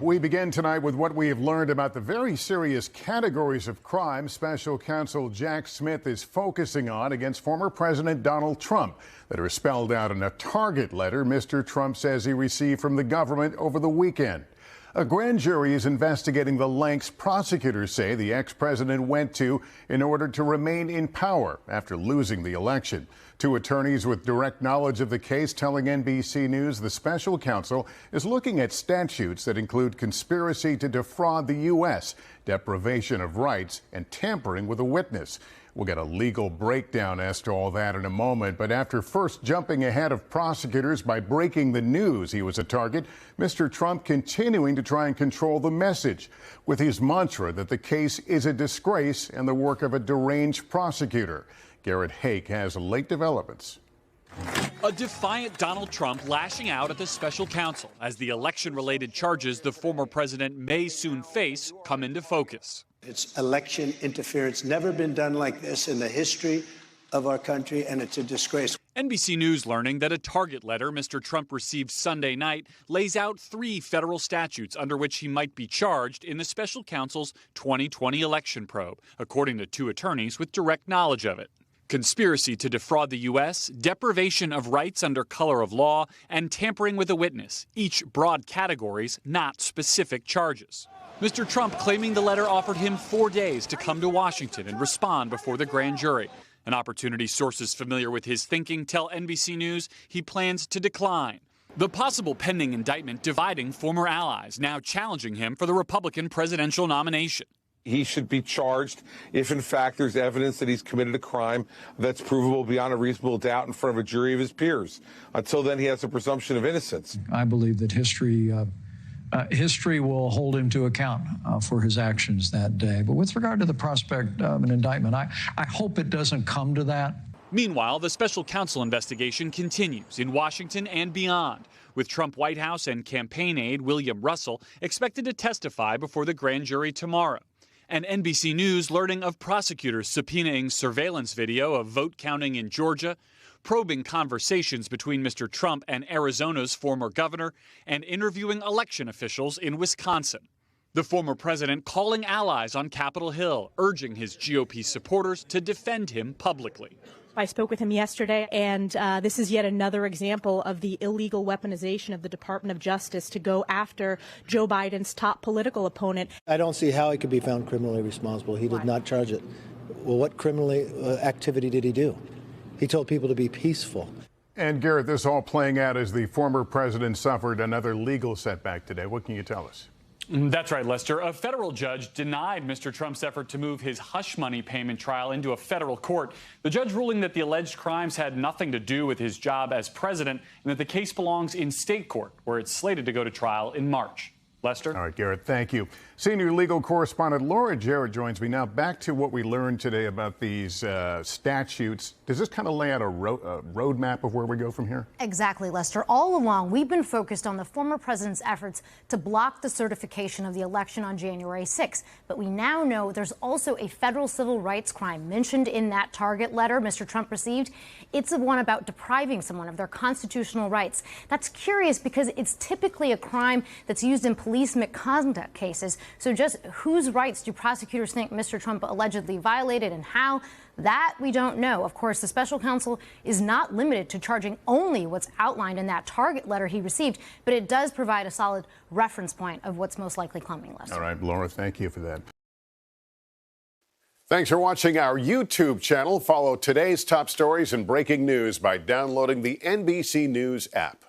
We begin tonight with what we have learned about the very serious categories of crime special counsel Jack Smith is focusing on against former President Donald Trump that are spelled out in a target letter Mr. Trump says he received from the government over the weekend. A grand jury is investigating the lengths prosecutors say the ex-president went to in order to remain in power after losing the election. Two attorneys with direct knowledge of the case telling NBC News the special counsel is looking at statutes that include conspiracy to defraud the U.S., deprivation of rights, and tampering with a witness. We'll get a legal breakdown as to all that in a moment, but after first jumping ahead of prosecutors by breaking the news he was a target, Mr. Trump continuing to try and control the message with his mantra that the case is a disgrace and the work of a deranged prosecutor. Garrett Haake has late developments. A defiant Donald Trump lashing out at the special counsel as the election-related charges the former president may soon face come into focus. It's election interference, never been done like this in the history of our country, and it's a disgrace. NBC News learning that a target letter Mr. Trump received Sunday night lays out 3 federal statutes under which he might be charged in the special counsel's 2020 election probe, according to 2 attorneys with direct knowledge of it. Conspiracy to defraud the U.S., deprivation of rights under color of law, and tampering with a witness, each broad categories, not specific charges. Mr. Trump claiming the letter offered him 4 days to come to Washington and respond before the grand jury, an opportunity sources familiar with his thinking tell NBC News he plans to decline. The possible pending indictment dividing former allies, now challenging him for the Republican presidential nomination. He should be charged if, in fact, there's evidence that he's committed a crime that's provable beyond a reasonable doubt in front of a jury of his peers. Until then, he has a presumption of innocence. I believe that history will hold him to account for his actions that day. But with regard to the prospect of an indictment, I hope it doesn't come to that. Meanwhile, the special counsel investigation continues in Washington and beyond, with Trump White House and campaign aide William Russell expected to testify before the grand jury tomorrow. And NBC News learning of prosecutors subpoenaing surveillance video of vote counting in Georgia, probing conversations between Mr. Trump and Arizona's former governor, and interviewing election officials in Wisconsin. The former president calling allies on Capitol Hill, urging his GOP supporters to defend him publicly. I spoke with him yesterday, and this is yet another example of the illegal weaponization of the Department of Justice to go after Joe Biden's top political opponent. I don't see how he could be found criminally responsible. He did not charge it. Well, what criminal activity did he do? He told people to be peaceful. And Garrett, this all playing out as the former president suffered another legal setback today. What can you tell us? That's right, Lester. A federal judge denied Mr. Trump's effort to move his hush money payment trial into a federal court. The judge ruling that the alleged crimes had nothing to do with his job as president and that the case belongs in state court, where it's slated to go to trial in March. Lester? All right, Garrett, thank you. Senior legal correspondent Laura Jarrett joins me now. Back to what we learned today about these statutes. Does this kind of lay out a roadmap of where we go from here? Exactly, Lester. All along, we've been focused on the former president's efforts to block the certification of the election on January 6th. But we now know there's also a federal civil rights crime mentioned in that target letter Mr. Trump received. It's the one about depriving someone of their constitutional rights. That's curious because it's typically a crime that's used in police misconduct cases. So just whose rights do prosecutors think Mr. Trump allegedly violated and how? That we don't know. Of course, the special counsel is not limited to charging only what's outlined in that target letter he received, but it does provide a solid reference point of what's most likely coming, Lester. All right, Laura, thank you for that. Thanks for watching our YouTube channel. Follow today's top stories and breaking news by downloading the NBC News app.